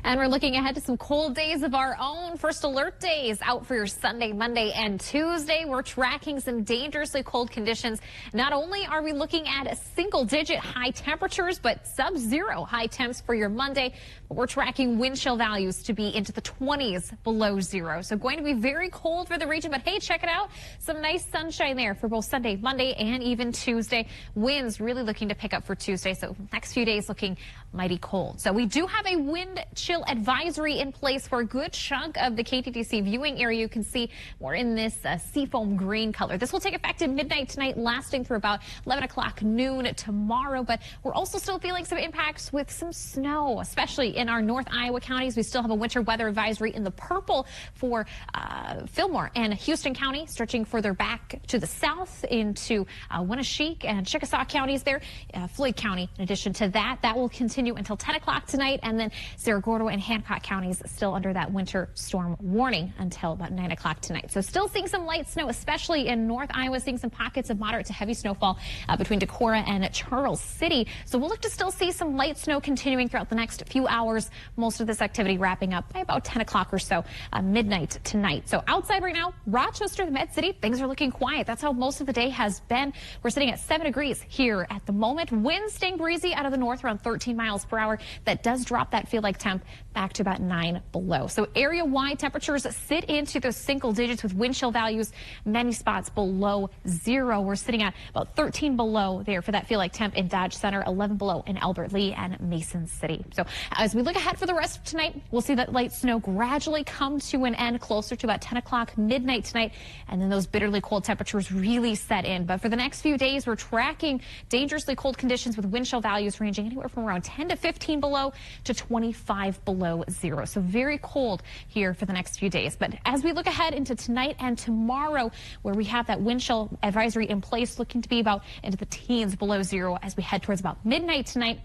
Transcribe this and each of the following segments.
And we're looking ahead to some cold days of our own. First alert days out for your Sunday, Monday, and Tuesday. We're tracking some dangerously cold conditions. Not only are we looking at single-digit high temperatures, but sub-zero high temps for your Monday. But we're tracking wind chill values to be into the 20s below zero. So going to be very cold for the region. But hey, check it out. Some nice sunshine there for both Sunday, Monday, and even Tuesday. Winds really looking to pick up for Tuesday. So next few days looking mighty cold. So we do have a wind chill advisory in place for a good chunk of the KTTC viewing area. You can see we're in this seafoam green color. This will take effect at midnight tonight, lasting through about 11 o'clock noon tomorrow. But we're also still feeling some impacts with some snow, especially in our North Iowa counties. We still have a winter weather advisory in the purple for Fillmore and Houston County, stretching further back to the south into Winneshiek and Chickasaw counties there. Floyd County, in addition to that, that will continue until 10 o'clock tonight. And then Cerro Gordo and Hancock counties still under that winter storm warning until about 9 o'clock tonight. So still seeing some light snow, especially in North Iowa, seeing some pockets of moderate to heavy snowfall between Decorah and Charles City. So we'll look to still see some light snow continuing throughout the next few hours. Most of this activity wrapping up by about 10 o'clock or so, midnight tonight. So outside right now, Rochester, the Med City, things are looking quiet. That's how most of the day has been. We're sitting at 7 degrees here at the moment. Winds staying breezy out of the north around 13 miles per hour. That does drop that feel like temp back to about 9 below. So area-wide temperatures sit into those single digits with wind chill values, many spots below zero. We're sitting at about 13 below there for that feel like temp in Dodge Center, 11 below in Albert Lee and Mason City. So as we look ahead for the rest of tonight, we'll see that light snow gradually come to an end closer to about 10 o'clock midnight tonight. And then those bitterly cold temperatures really set in. But for the next few days, we're tracking dangerously cold conditions with wind chill values ranging anywhere from around 10 to 15 below to 25 below zero. So very cold here for the next few days. But as we look ahead into tonight and tomorrow, where we have that wind chill advisory in place, looking to be about into the teens below zero as we head towards about midnight tonight.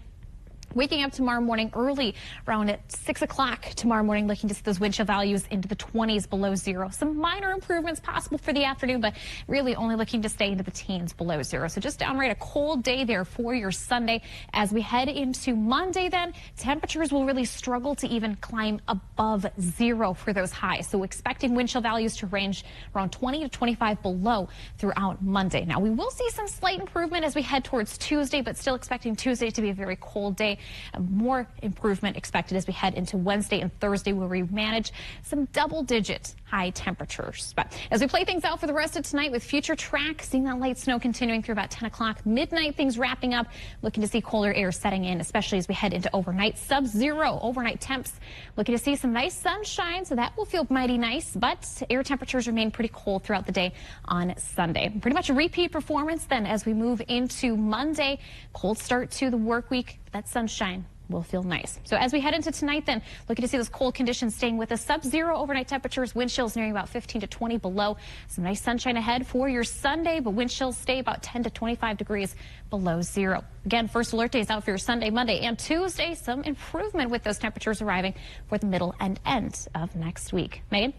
Waking up tomorrow morning early, around at 6 o'clock tomorrow morning, looking to see those wind chill values into the 20s below zero. Some minor improvements possible for the afternoon, but really only looking to stay into the teens below zero. So just downright a cold day there for your Sunday. As we head into Monday, then, temperatures will really struggle to even climb above zero for those highs. So expecting wind chill values to range around 20 to 25 below throughout Monday. Now, we will see some slight improvement as we head towards Tuesday, but still expecting Tuesday to be a very cold day. More improvement expected as we head into Wednesday and Thursday, where we manage some double-digit high temperatures. But as we play things out for the rest of tonight with future tracks, seeing that light snow continuing through about 10 o'clock midnight, things wrapping up, looking to see colder air setting in, especially as we head into overnight. Sub-zero overnight temps, looking to see some nice sunshine, so that will feel mighty nice. But air temperatures remain pretty cold throughout the day on Sunday. Pretty much a repeat performance then as we move into Monday. Cold start to the work week. That sunshine will feel nice. So as we head into tonight, then, looking to see those cold conditions staying with us. Sub-zero overnight temperatures, wind chills nearing about 15 to 20 below. Some nice sunshine ahead for your Sunday, but wind chills stay about 10 to 25 degrees below zero. Again, first alert days out for your Sunday, Monday, and Tuesday. Some improvement with those temperatures arriving for the middle and end of next week. Megan?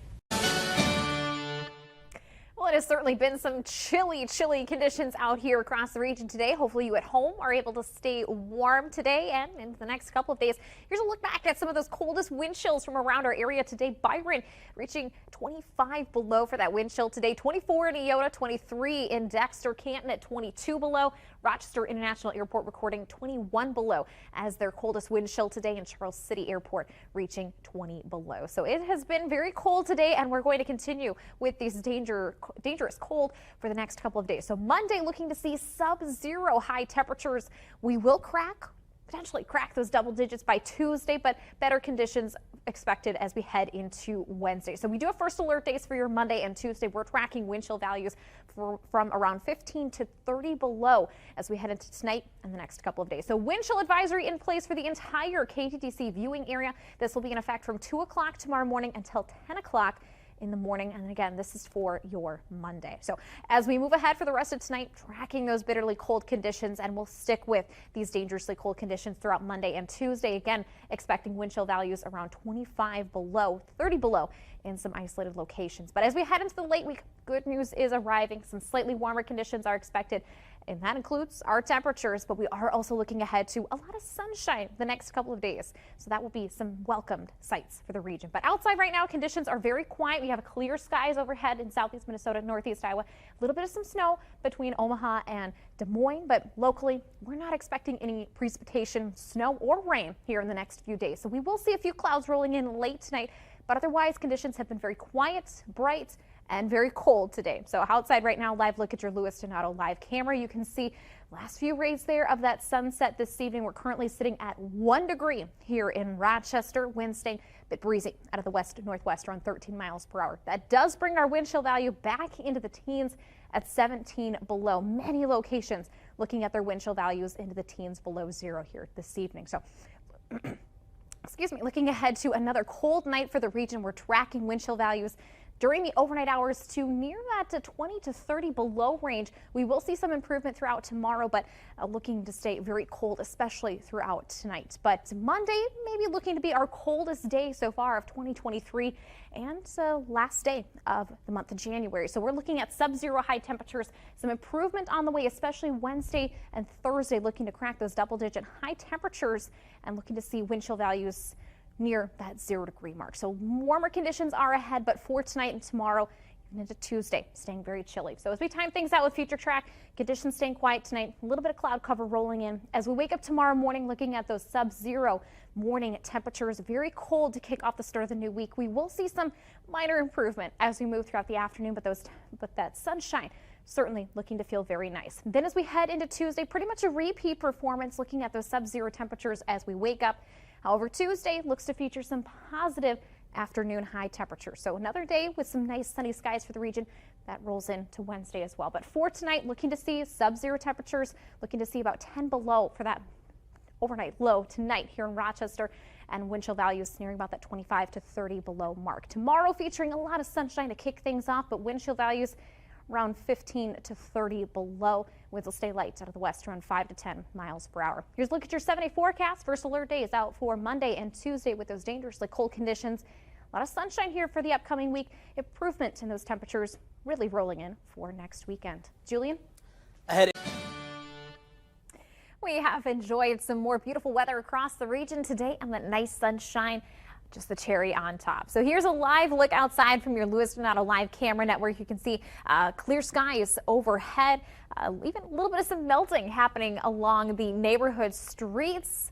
Well, it has certainly been some chilly conditions out here across the region today. Hopefully you at home are able to stay warm today and into the next couple of days. Here's a look back at some of those coldest wind chills from around our area today. Byron reaching 25 below for that wind chill today. 24 in Iota, 23 in Dexter, Canton at 22 below. Rochester International Airport recording 21 below as their coldest wind chill today, in Charles City Airport reaching 20 below. So it has been very cold today, and we're going to continue with these dangerous cold for the next couple of days. So Monday, looking to see sub-zero high temperatures. We will potentially crack those double digits by Tuesday, but better conditions expected as we head into Wednesday. So we do have first alert days for your Monday and Tuesday. We're tracking wind chill values from around 15 to 30 below as we head into tonight and the next couple of days. So wind chill advisory in place for the entire KTTC viewing area. This will be in effect from 2 o'clock tomorrow morning until 10 o'clock in the morning. And again, this is for your Monday. So as we move ahead for the rest of tonight, tracking those bitterly cold conditions, and we'll stick with these dangerously cold conditions throughout Monday and Tuesday. Again, expecting wind chill values around 25 below, 30 below in some isolated locations. But as we head into the late week, good news is arriving. Some slightly warmer conditions are expected And that includes our temperatures, but we are also looking ahead to a lot of sunshine the next couple of days. So that will be some welcomed sights for the region. But outside right now, conditions are very quiet. We have clear skies overhead in southeast Minnesota, northeast Iowa. A little bit of some snow between Omaha and Des Moines, but locally, we're not expecting any precipitation, snow or rain here in the next few days. So we will see a few clouds rolling in late tonight, but otherwise conditions have been very quiet, bright, and very cold today. So outside right now, live look at your Lewis Donato live camera. You can see last few rays there of that sunset this evening. We're currently sitting at 1 degree here in Rochester. Wind staying a bit breezy out of the west northwest, around 13 miles per hour. That does bring our wind chill value back into the teens at 17 below. Many locations looking at their wind chill values into the teens below zero here this evening. So excuse me, looking ahead to another cold night for the region. We're tracking wind chill values during the overnight hours to near that 20 to 30 below range. We will see some improvement throughout tomorrow, but looking to stay very cold, especially throughout tonight. But Monday, maybe looking to be our coldest day so far of 2023 and last day of the month of January. So we're looking at sub-zero high temperatures, some improvement on the way, especially Wednesday and Thursday, looking to crack those double-digit high temperatures and looking to see wind chill values near that 0 degree mark. So warmer conditions are ahead, but for tonight and tomorrow, even into Tuesday, staying very chilly. So as we time things out with Future Track, conditions staying quiet tonight, a little bit of cloud cover rolling in. As we wake up tomorrow morning, looking at those sub-zero morning temperatures, very cold to kick off the start of the new week. We will see some minor improvement as we move throughout the afternoon, but that sunshine certainly looking to feel very nice. Then as we head into Tuesday, pretty much a repeat performance, looking at those sub-zero temperatures as we wake up. However, Tuesday looks to feature some positive afternoon high temperatures. So another day with some nice sunny skies for the region. That rolls into Wednesday as well. But for tonight, looking to see sub-zero temperatures, looking to see about 10 below for that overnight low tonight here in Rochester, and wind chill values nearing about that 25 to 30 below mark. Tomorrow featuring a lot of sunshine to kick things off, but wind chill values around 15 to 30 below. Winds will stay light out of the west, around 5 to 10 miles per hour. Here's a look at your 7-day forecast. First alert day is out for Monday and Tuesday with those dangerously cold conditions. A lot of sunshine here for the upcoming week. Improvement in those temperatures really rolling in for next weekend. Julian? We have enjoyed some more beautiful weather across the region today and that nice sunshine. Just the cherry on top. So here's a live look outside from your Lewis Donato live camera network. You can see clear skies overhead, even a little bit of some melting happening along the neighborhood streets,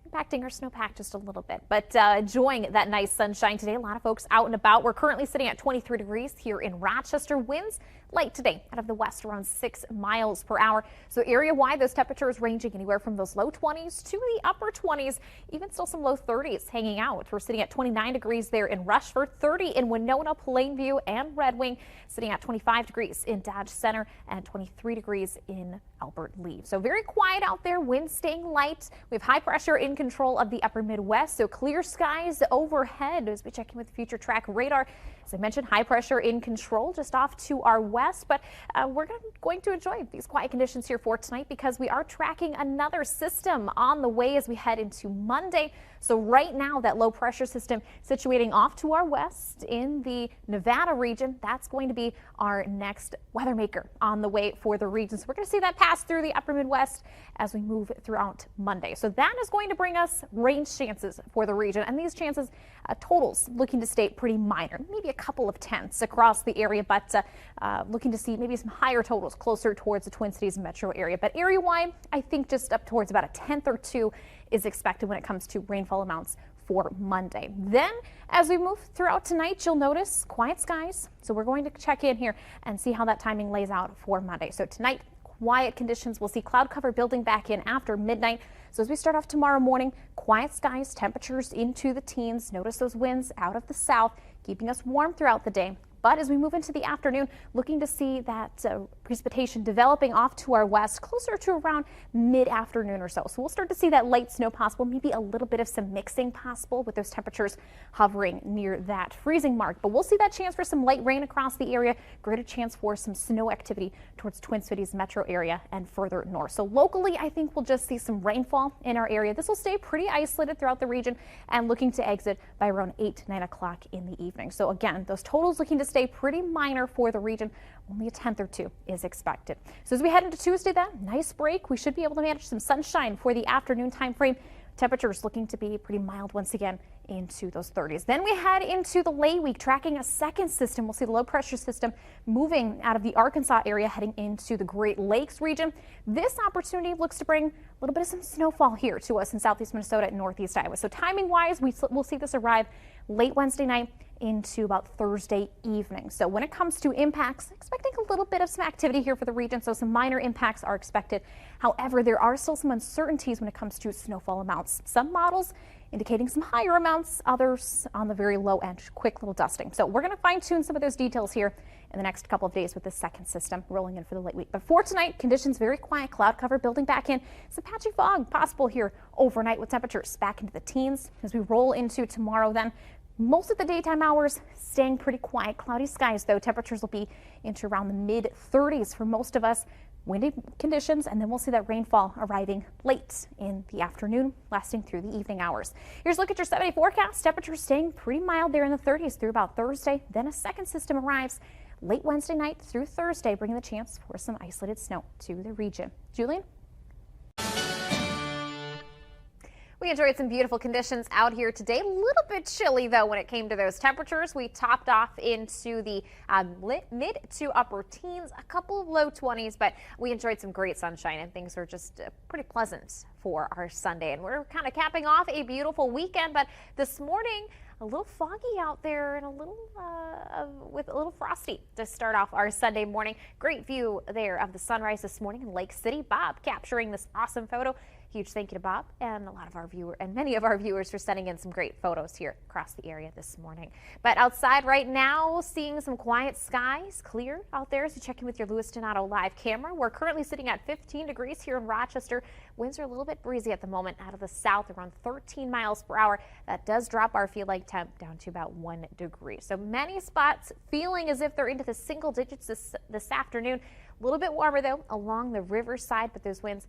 impacting our snowpack just a little bit, but enjoying that nice sunshine today. A lot of folks out and about. We're currently sitting at 23 degrees here in Rochester. Winds light today out of the west, around 6 miles per hour. So area-wide, those temperatures ranging anywhere from those low 20s to the upper 20s, even still some low 30s hanging out. We're sitting at 29 degrees there in Rushford, 30 in Winona, Plainview, and Red Wing, sitting at 25 degrees in Dodge Center and 23 degrees in Albert Lea. So very quiet out there, winds staying light. We have high pressure in control of the upper Midwest, so clear skies overhead as we check in with Future Track radar. As I mentioned, high pressure in control just off to our west, but we're going to enjoy these quiet conditions here for tonight because we are tracking another system on the way as we head into Monday. So right now, that low pressure system situating off to our west in the Nevada region, that's going to be our next weather maker on the way for the region. So we're going to see that pass through the upper Midwest as we move throughout Monday. So that is going to bring us rain chances for the region, and these chances totals looking to stay pretty minor, maybe a couple of tenths across the area, but looking to see maybe some higher totals closer towards the Twin Cities metro area. But area-wide, I think just up towards about a tenth or two is expected when it comes to rainfall amounts for Monday. Then as we move throughout tonight, you'll notice quiet skies. So we're going to check in here and see how that timing lays out for Monday. So tonight, quiet conditions. We'll see cloud cover building back in after midnight. So as we start off tomorrow morning, quiet skies, temperatures into the teens. Notice those winds out of the south, keeping us warm throughout the day. But as we move into the afternoon, looking to see that precipitation developing off to our west, closer to around mid-afternoon or so. So we'll start to see that light snow possible, maybe a little bit of some mixing possible with those temperatures hovering near that freezing mark. But we'll see that chance for some light rain across the area, greater chance for some snow activity towards Twin Cities metro area and further north. So locally, I think we'll just see some rainfall in our area. This will stay pretty isolated throughout the region and looking to exit by around 8 to 9 o'clock in the evening. So again, those totals looking to stay pretty minor for the region. only a tenth or two is expected. So as we head into Tuesday, then, nice break. We should be able to manage some sunshine for the afternoon time frame. Temperatures looking to be pretty mild once again into those 30s. Then we head into the late week, tracking a second system. We'll see the low pressure system moving out of the Arkansas area, heading into the Great Lakes region. This opportunity looks to bring a little bit of some snowfall here to us in southeast Minnesota and northeast Iowa. So timing wise, we'll see this arrive late Wednesday night into about Thursday evening. So when it comes to impacts, expecting a little bit of some activity here for the region, so some minor impacts are expected. However, there are still some uncertainties when it comes to snowfall amounts. Some models indicating some higher amounts, others on the very low end, quick little dusting. So we're going to fine tune some of those details here in the next couple of days with the second system rolling in for the late week. But for tonight, conditions very quiet, cloud cover building back in, some patchy fog possible here overnight with temperatures back into the teens. As we roll into tomorrow, then most of the daytime hours staying pretty quiet. Cloudy skies, though. Temperatures will be into around the mid 30s for most of us. Windy conditions, and then we'll see that rainfall arriving late in the afternoon, lasting through the evening hours. Here's a look at your 7-day forecast. Temperatures staying pretty mild there in the 30s through about Thursday. Then a second system arrives late Wednesday night through Thursday, bringing the chance for some isolated snow to the region. Julian? We enjoyed some beautiful conditions out here today. A little bit chilly, though, when it came to those temperatures. We topped off into the mid to upper teens, a couple of low 20s, but we enjoyed some great sunshine, and things were just pretty pleasant for our Sunday. And we're kind of capping off a beautiful weekend, but this morning, a little foggy out there and a little with a little frosty to start off our Sunday morning. Great view there of the sunrise this morning in Lake City. Bob capturing this awesome photo. Huge thank you to Bob and many of our viewers for sending in some great photos here across the area this morning. But outside right now, seeing some quiet skies, clear out there as you check in with your Lewiston Auto live camera. We're currently sitting at 15 degrees here in Rochester. Winds are a little bit breezy at the moment out of the south, around 13 miles per hour. That does drop our feel like temp down to about 1 degree. So many spots feeling as if they're into the single digits this afternoon. A little bit warmer, though, along the riverside, but those winds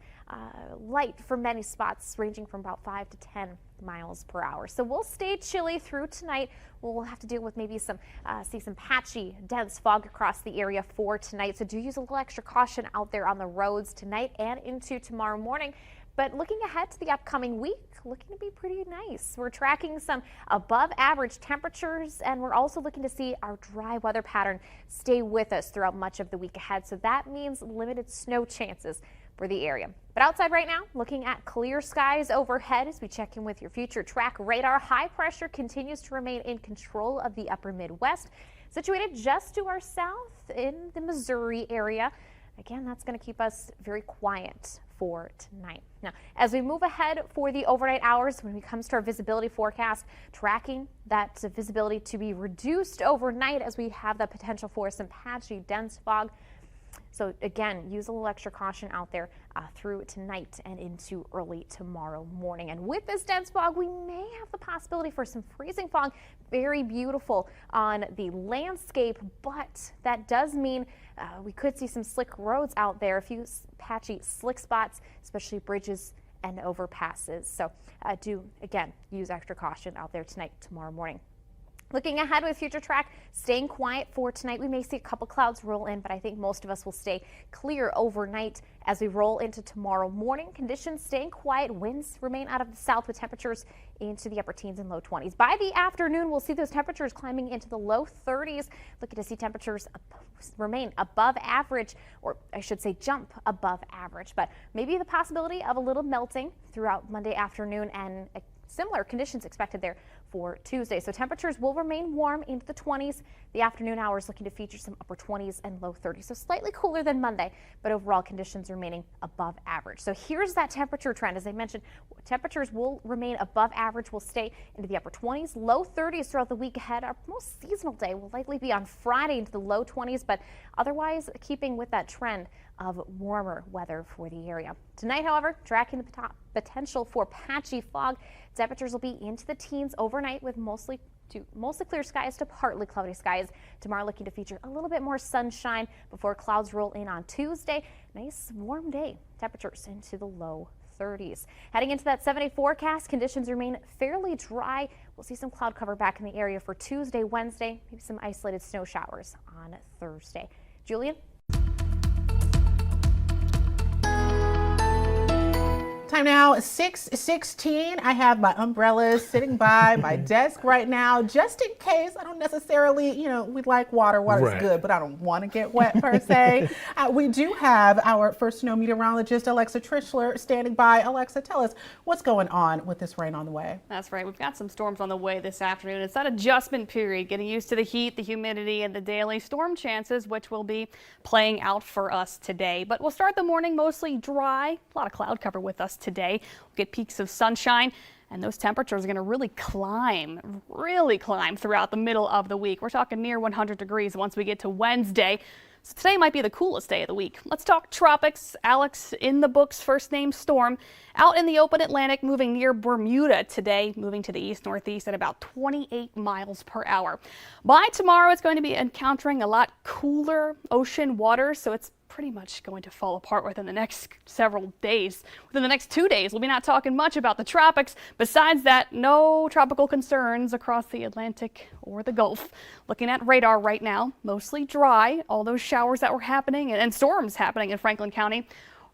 light for many spots, ranging from about 5 to 10 miles per hour. So we'll stay chilly through tonight. We'll have to deal with maybe some patchy, dense fog across the area for tonight. So do use a little extra caution out there on the roads tonight and into tomorrow morning. But looking ahead to the upcoming week, looking to be pretty nice. We're tracking some above average temperatures, and we're also looking to see our dry weather pattern stay with us throughout much of the week ahead. So that means limited snow chances for the area. But outside right now, looking at clear skies overhead as we check in with your future track radar. High pressure continues to remain in control of the upper Midwest, situated just to our south in the Missouri area. Again, that's going to keep us very quiet for tonight. Now, as we move ahead for the overnight hours, when it comes to our visibility forecast, tracking that visibility to be reduced overnight as we have the potential for some patchy, dense fog. So again, use a little extra caution out there through tonight and into early tomorrow morning. And with this dense fog, we may have the possibility for some freezing fog. Very beautiful on the landscape, but that does mean we could see some slick roads out there, a few patchy slick spots, especially bridges and overpasses. So do, again, use extra caution out there tonight, tomorrow morning. Looking ahead with future track, staying quiet for tonight. We may see a couple clouds roll in, but I think most of us will stay clear overnight as we roll into tomorrow morning. Conditions staying quiet. Winds remain out of the south with temperatures into the upper teens and low 20s. By the afternoon, we'll see those temperatures climbing into the low 30s. Looking to see temperatures remain above average, or I should say jump above average, but maybe the possibility of a little melting throughout Monday afternoon, and similar conditions expected there for Tuesday. So temperatures will remain warm into the 20s. The afternoon hours looking to feature some upper 20s and low 30s. So slightly cooler than Monday, but overall conditions remaining above average. So here's that temperature trend. As I mentioned, temperatures will remain above average. Will stay into the upper 20s, low 30s throughout the week ahead. Our most seasonal day will likely be on Friday into the low 20s, but otherwise keeping with that trend of warmer weather for the area. Tonight, however, tracking the potential for patchy fog. Temperatures will be into the teens overnight with mostly clear skies to partly cloudy skies. Tomorrow looking to feature a little bit more sunshine before clouds roll in on Tuesday. Nice warm day. Temperatures into the low 30s. Heading into that 7-day forecast, conditions remain fairly dry. We'll see some cloud cover back in the area for Tuesday, Wednesday, maybe some isolated snow showers on Thursday. Julian? Time now, 6:16. I have my umbrellas sitting by my desk right now, just in case. I don't necessarily, we like water. Water's Right. good, but I don't want to get wet per se. We do have our first snow meteorologist, Alexa Trischler, standing by. Alexa, tell us what's going on with this rain on the way. That's right. We've got some storms on the way this afternoon. It's that adjustment period, getting used to the heat, the humidity, and the daily storm chances, which will be playing out for us today. But we'll start the morning mostly dry. A lot of cloud cover with us today. We'll get peaks of sunshine, and those temperatures are going to really climb throughout the middle of the week. We're talking near 100 degrees once we get to Wednesday. So today might be the coolest day of the week. Let's talk tropics. Alex, in the books, first name storm out in the open Atlantic, moving near Bermuda today, moving to the east-northeast at about 28 miles per hour. By tomorrow, it's going to be encountering a lot cooler ocean waters, so it's pretty much going to fall apart within the next several days. Within the next 2 days, we'll be not talking much about the tropics. Besides that, no tropical concerns across the Atlantic or the Gulf. Looking at radar right now, mostly dry. All those showers that were happening and storms happening in Franklin County,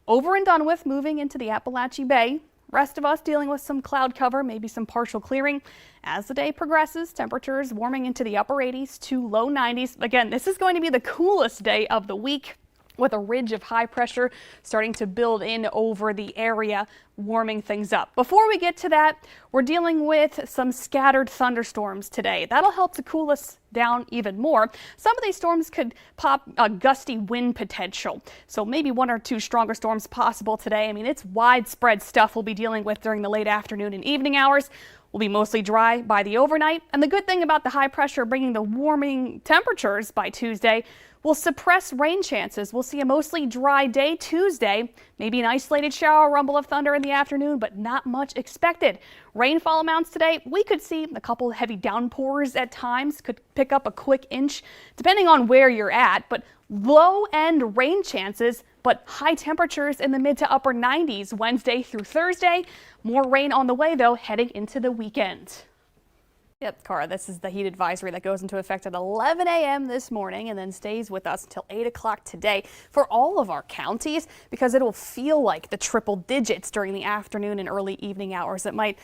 over and done with, moving into the Appalachee Bay. Rest of us dealing with some cloud cover, maybe some partial clearing. As the day progresses, temperatures warming into the upper 80s to low 90s. Again, this is going to be the coolest day of the week, with a ridge of high pressure starting to build in over the area, warming things up. Before we get to that, we're dealing with some scattered thunderstorms today. That'll help to cool us down even more. Some of these storms could pop a gusty wind potential, so maybe 1 or 2 stronger storms possible today. I mean, it's widespread stuff we'll be dealing with during the late afternoon and evening hours. Will be mostly dry by the overnight, and the good thing about the high pressure bringing the warming temperatures by Tuesday will suppress rain chances. We'll see a mostly dry day Tuesday, maybe an isolated shower, rumble of thunder in the afternoon, but not much expected. Rainfall amounts today, we could see a couple heavy downpours at times, could pick up a quick inch, depending on where you're at, but low-end rain chances, but high temperatures in the mid to upper 90s Wednesday through Thursday. More rain on the way, though, heading into the weekend. Yep, Cara, this is the heat advisory that goes into effect at 11 a.m. this morning and then stays with us until 8 o'clock today for all of our counties, because it will feel like the triple digits during the afternoon and early evening hours. It might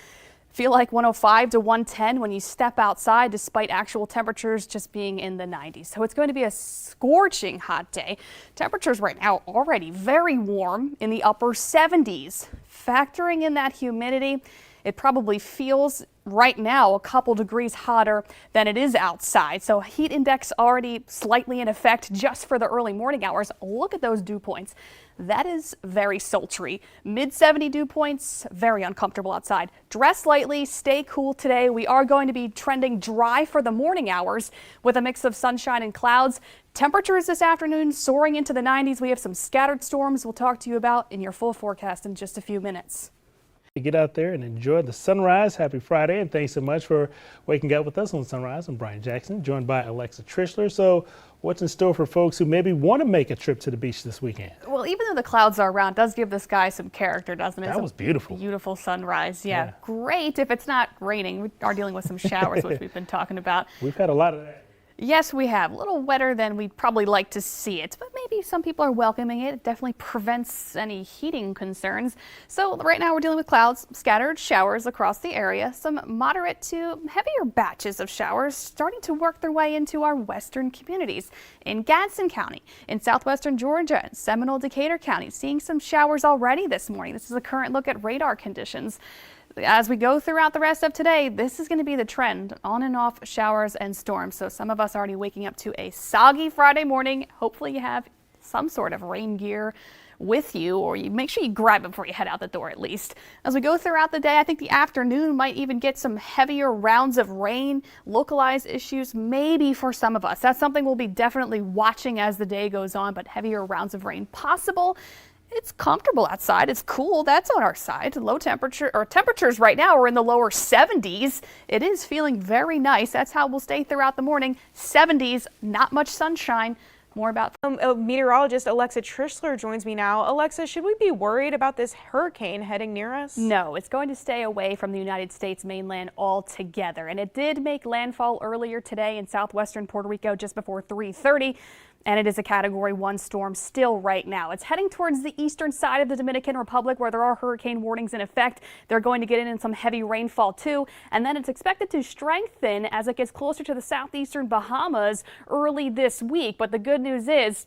feel like 105 to 110 when you step outside, despite actual temperatures just being in the 90s. So it's going to be a scorching hot day. Temperatures right now already very warm in the upper 70s. Factoring in that humidity, it probably feels right now a couple degrees hotter than it is outside. So heat index already slightly in effect just for the early morning hours. Look at those dew points. That is very sultry. Mid 70 dew points, very uncomfortable outside. Dress lightly, stay cool today. We are going to be trending dry for the morning hours with a mix of sunshine and clouds. Temperatures this afternoon soaring into the 90s. We have some scattered storms we'll talk to you about in your full forecast in just a few minutes. Get out there and enjoy the sunrise. Happy Friday, and thanks so much for waking up with us on Sunrise. I'm Brian Jackson, joined by Alexa Trischler. So what's in store for folks who maybe want to make a trip to the beach this weekend? Well, even though the clouds are around, it does give the sky some character, doesn't it? That was beautiful. Beautiful sunrise. Yeah, great if it's not raining. We are dealing with some showers, which we've been talking about. We've had a lot of that. Yes, we have. A little wetter than we'd probably like to see it, but maybe some people are welcoming it. It definitely prevents any heating concerns. So right now we're dealing with clouds, scattered showers across the area, some moderate to heavier batches of showers starting to work their way into our western communities. In Gadsden County, in southwestern Georgia, and Seminole, Decatur County, seeing some showers already this morning. This is a current look at radar conditions. As we go throughout the rest of today, this is going to be the trend, on and off showers and storms. So some of us already waking up to a soggy Friday morning. Hopefully you have some sort of rain gear with you, or you make sure you grab it before you head out the door at least. As we go throughout the day, I think the afternoon might even get some heavier rounds of rain, localized issues maybe for some of us. That's something we'll be definitely watching as the day goes on, but heavier rounds of rain possible. It's comfortable outside. It's cool. That's on our side. Low temperature, or temperatures right now are in the lower 70s. It is feeling very nice. That's how we'll stay throughout the morning. 70s, not much sunshine. More about meteorologist Alexa Trischler joins me now. Alexa, should we be worried about this hurricane heading near us? No, it's going to stay away from the United States mainland altogether. And it did make landfall earlier today in southwestern Puerto Rico just before 3:30. and it is a Category 1 storm still right now. It's heading towards the eastern side of the Dominican Republic where there are hurricane warnings in effect. They're going to get in some heavy rainfall too, and then it's expected to strengthen as it gets closer to the southeastern Bahamas early this week. But the good news is,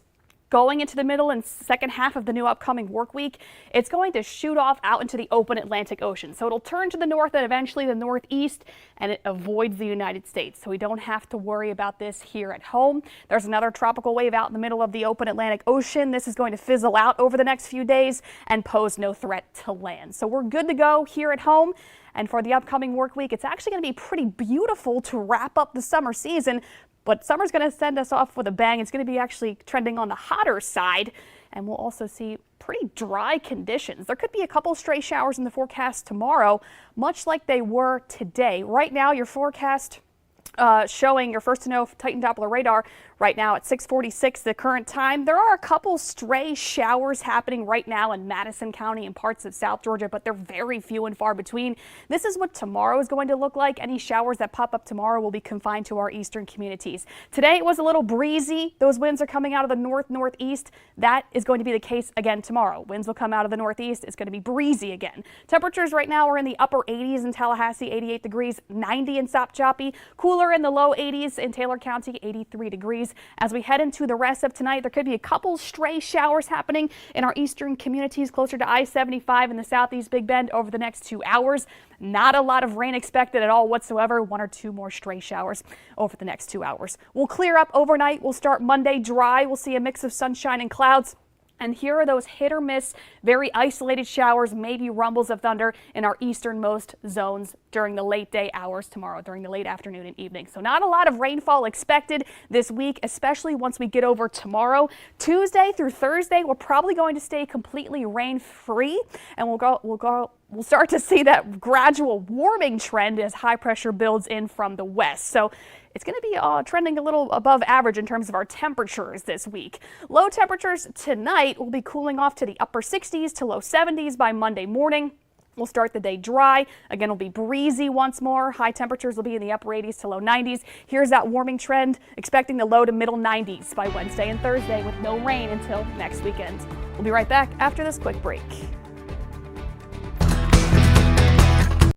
going into the middle and second half of the new upcoming work week, it's going to shoot off out into the open Atlantic Ocean. So it'll turn to the north and eventually the northeast, and it avoids the United States. So we don't have to worry about this here at home. There's another tropical wave out in the middle of the open Atlantic Ocean. This is going to fizzle out over the next few days and pose no threat to land. So we're good to go here at home. And for the upcoming work week, it's actually going to be pretty beautiful to wrap up the summer season. But summer's going to send us off with a bang. It's going to be actually trending on the hotter side, and we'll also see pretty dry conditions. There could be a couple stray showers in the forecast tomorrow, much like they were today. Right now, your forecast showing your first to know Titan Doppler radar right now at 6:46 the current time. There are a couple stray showers happening right now in Madison County and parts of South Georgia, but they're very few and far between. This is what tomorrow is going to look like. Any showers that pop up tomorrow will be confined to our eastern communities. Today it was a little breezy. Those winds are coming out of the northeast. That is going to be the case again tomorrow. Winds will come out of the northeast. It's going to be breezy again. Temperatures right now are in the upper 80s in Tallahassee, 88 degrees, 90 in Sopchoppy, cooler in the low 80s in Taylor County, 83 degrees. As we head into the rest of tonight, there could be a couple stray showers happening in our eastern communities closer to I-75 in the southeast Big Bend over the next 2 hours. Not a lot of rain expected at all whatsoever. 1 or 2 more stray showers over the next 2 hours. We'll clear up overnight. We'll start Monday dry. We'll see a mix of sunshine and clouds. And here are those hit or miss, very isolated showers, maybe rumbles of thunder in our easternmost zones during the late day hours tomorrow, during the late afternoon and evening. So not a lot of rainfall expected this week, especially once we get over tomorrow. Tuesday through Thursday, we're probably going to stay completely rain-free, and we'll start to see that gradual warming trend as high pressure builds in from the west. So it's going to be trending a little above average in terms of our temperatures this week. Low temperatures tonight will be cooling off to the upper 60s to low 70s by Monday morning. We'll start the day dry. Again, it'll be breezy once more. High temperatures will be in the upper 80s to low 90s. Here's that warming trend, expecting the low to middle 90s by Wednesday and Thursday with no rain until next weekend. We'll be right back after this quick break.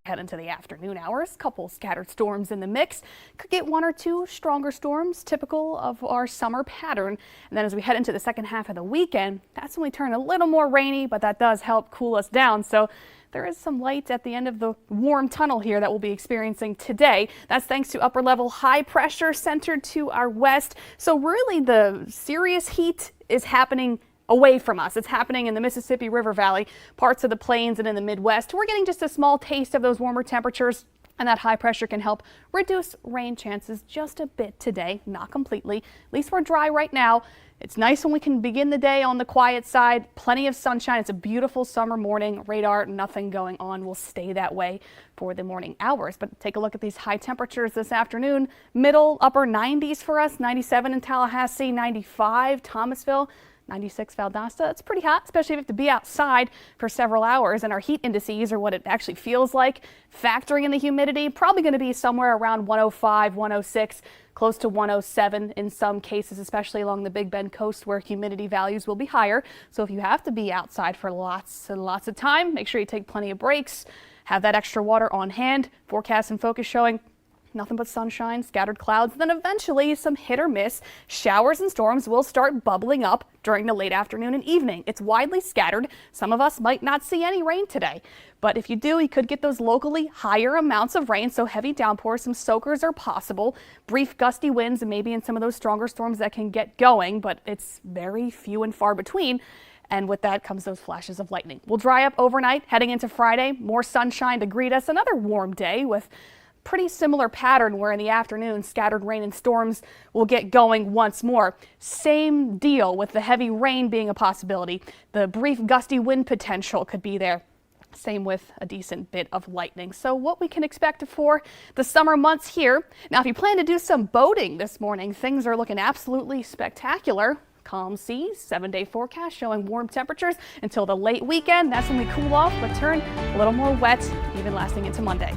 Head into the afternoon hours, couple scattered storms in the mix. Could get 1 or 2 stronger storms, typical of our summer pattern. And then as we head into the second half of the weekend, that's when we turn a little more rainy, but that does help cool us down. So there is some light at the end of the warm tunnel here that we'll be experiencing today. That's thanks to upper level high pressure centered to our west. So really the serious heat is happening away from us. It's happening in the Mississippi River Valley, parts of the plains, and in the Midwest. We're getting just a small taste of those warmer temperatures, and that high pressure can help reduce rain chances just a bit today, not completely. At least we're dry right now. It's nice when we can begin the day on the quiet side. Plenty of sunshine. It's a beautiful summer morning. Radar, nothing going on. Will stay that way for the morning hours. But take a look at these high temperatures this afternoon. Middle, upper 90s for us. 97 in Tallahassee, 95 Thomasville. 96 Valdosta. It's pretty hot, especially if you have to be outside for several hours, and our heat indices are what it actually feels like. Factoring in the humidity, probably going to be somewhere around 105, 106, close to 107 in some cases, especially along the Big Bend coast where humidity values will be higher. So if you have to be outside for lots and lots of time, make sure you take plenty of breaks, have that extra water on hand. Forecast and focus showing nothing but sunshine, scattered clouds, then eventually some hit or miss. Showers and storms will start bubbling up during the late afternoon and evening. It's widely scattered. Some of us might not see any rain today, but if you do, you could get those locally higher amounts of rain, so heavy downpours, some soakers are possible. Brief gusty winds and maybe in some of those stronger storms that can get going, but it's very few and far between. And with that comes those flashes of lightning. We'll dry up overnight, heading into Friday. More sunshine to greet us. Another warm day with pretty similar pattern where in the afternoon scattered rain and storms will get going once more. Same deal with the heavy rain being a possibility. The brief gusty wind potential could be there. Same with a decent bit of lightning. So what we can expect for the summer months here. Now, if you plan to do some boating this morning, things are looking absolutely spectacular. Calm seas, 7-day forecast showing warm temperatures until the late weekend. That's when we cool off but turn a little more wet, even lasting into Monday.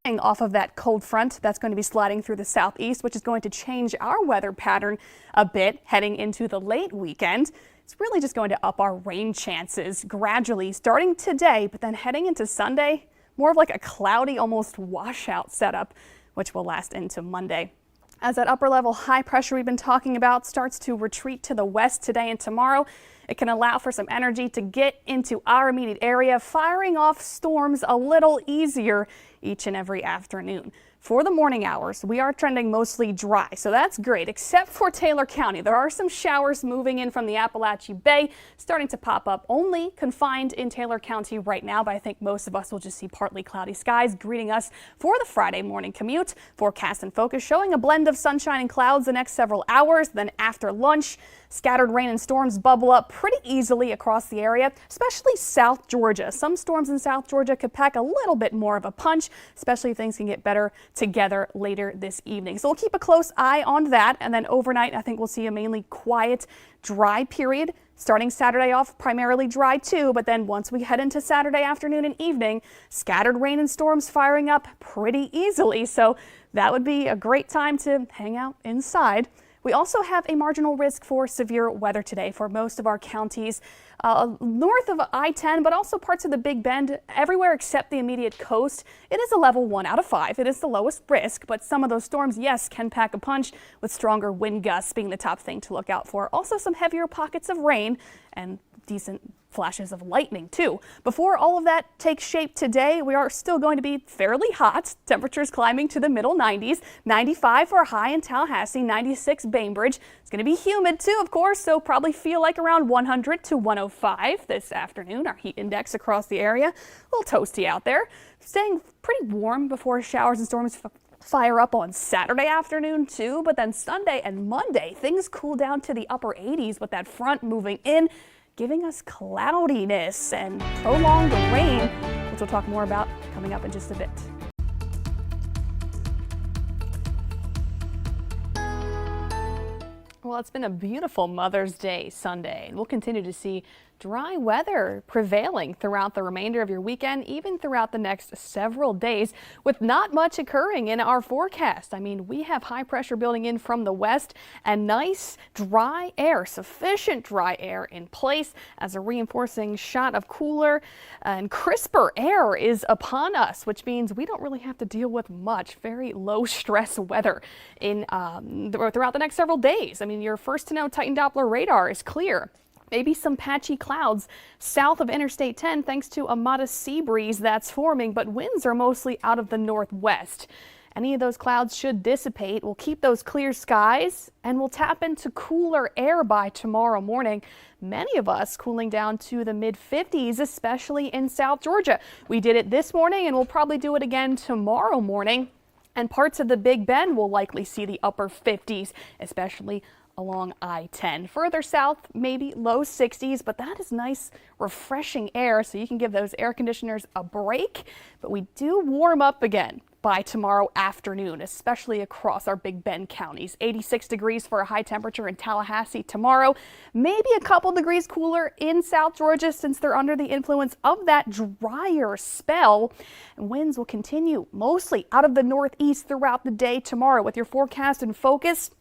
off of that cold front that's going to be sliding through the southeast, which is going to change our weather pattern a bit heading into the late weekend. It's really just going to up our rain chances gradually starting today, but then heading into Sunday, more of like a cloudy, almost washout setup, which will last into Monday. As that upper level high pressure we've been talking about starts to retreat to the west today and tomorrow, it can allow for some energy to get into our immediate area, firing off storms a little easier each and every afternoon. For the morning hours, we are trending mostly dry, so that's great, except for Taylor County. There are some showers moving in from the Appalachia Bay, starting to pop up, only confined in Taylor County right now, but I think most of us will just see partly cloudy skies greeting us for the Friday morning commute. Forecast and focus showing a blend of sunshine and clouds the next several hours. Then after lunch, scattered rain and storms bubble up pretty easily across the area, especially South Georgia. Some storms in South Georgia could pack a little bit more of a punch, especially if things can get better together later this evening. So we'll keep a close eye on that. And then overnight, I think we'll see a mainly quiet, dry period. Starting Saturday off primarily dry too, but then once we head into Saturday afternoon and evening, scattered rain and storms firing up pretty easily. So that would be a great time to hang out inside. We also have a marginal risk for severe weather today for most of our counties north of I-10, but also parts of the Big Bend, everywhere except the immediate coast. It is a level 1 out of 5. It is the lowest risk, but some of those storms, yes, can pack a punch, with stronger wind gusts being the top thing to look out for. Also some heavier pockets of rain and decent flashes of lightning too. Before all of that takes shape today, we are still going to be fairly hot. Temperatures climbing to the middle 90s, 95 for a high in Tallahassee, 96 Bainbridge. It's going to be humid too, of course, so probably feel like around 100 to 105 this afternoon. Our heat index across the area, a little toasty out there. Staying pretty warm before showers and storms fire up on Saturday afternoon too, but then Sunday and Monday, things cool down to the upper 80s with that front moving in, giving us cloudiness and prolonged rain, which we'll talk more about coming up in just a bit. Well, it's been a beautiful Mother's Day Sunday. We'll continue to see dry weather prevailing throughout the remainder of your weekend, even throughout the next several days, with not much occurring in our forecast. I mean, we have high pressure building in from the west and nice dry air, sufficient dry air in place as a reinforcing shot of cooler and crisper air is upon us, which means we don't really have to deal with much very low stress weather in throughout the next several days. I mean, your first to know Titan Doppler radar is clear. Maybe some patchy clouds south of Interstate 10 thanks to a modest sea breeze that's forming, but winds are mostly out of the northwest. Any of those clouds should dissipate. We'll keep those clear skies and we'll tap into cooler air by tomorrow morning. Many of us cooling down to the mid-50s, especially in South Georgia. We did it this morning and we'll probably do it again tomorrow morning. And parts of the Big Bend will likely see the upper 50s, especially along I-10. Further south, maybe low 60s, but that is nice, refreshing air, so you can give those air conditioners a break. But we do warm up again by tomorrow afternoon, especially across our Big Bend counties. 86 degrees for a high temperature in Tallahassee tomorrow. Maybe a couple degrees cooler in South Georgia since they're under the influence of that drier spell. And winds will continue mostly out of the northeast throughout the day tomorrow. With your forecast and focus,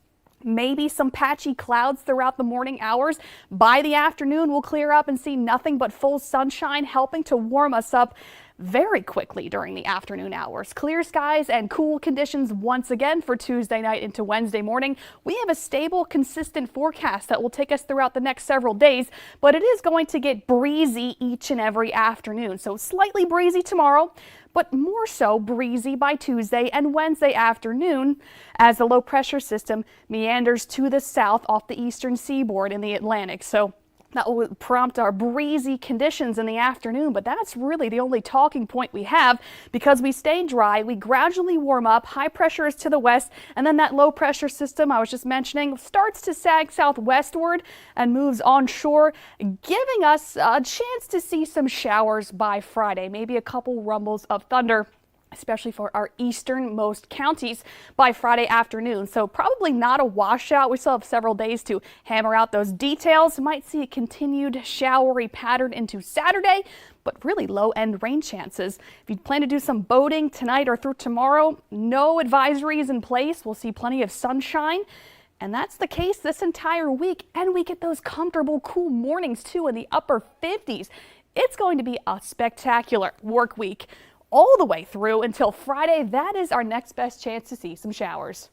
maybe some patchy clouds throughout the morning hours. By the afternoon, we'll clear up and see nothing but full sunshine, helping to warm us up very quickly during the afternoon hours. Clear skies and cool conditions once again for Tuesday night into Wednesday morning. We have a stable, consistent forecast that will take us throughout the next several days, but it is going to get breezy each and every afternoon. So slightly breezy tomorrow, but more so breezy by Tuesday and Wednesday afternoon as the low pressure system meanders to the south off the eastern seaboard in the Atlantic. So that will prompt our breezy conditions in the afternoon, but that's really the only talking point we have because we stay dry, we gradually warm up, high pressure is to the west, and then that low pressure system I was just mentioning starts to sag southwestward and moves onshore, giving us a chance to see some showers by Friday, maybe a couple rumbles of thunder especially for our easternmost counties by Friday afternoon. So probably not a washout. We still have several days to hammer out those details. Might see a continued showery pattern into Saturday, but really low-end rain chances. If you plan to do some boating tonight or through tomorrow, no advisories in place. We'll see plenty of sunshine. And that's the case this entire week. And we get those comfortable, cool mornings too in the upper 50s. It's going to be a spectacular work week all the way through until Friday. That is our next best chance to see some showers.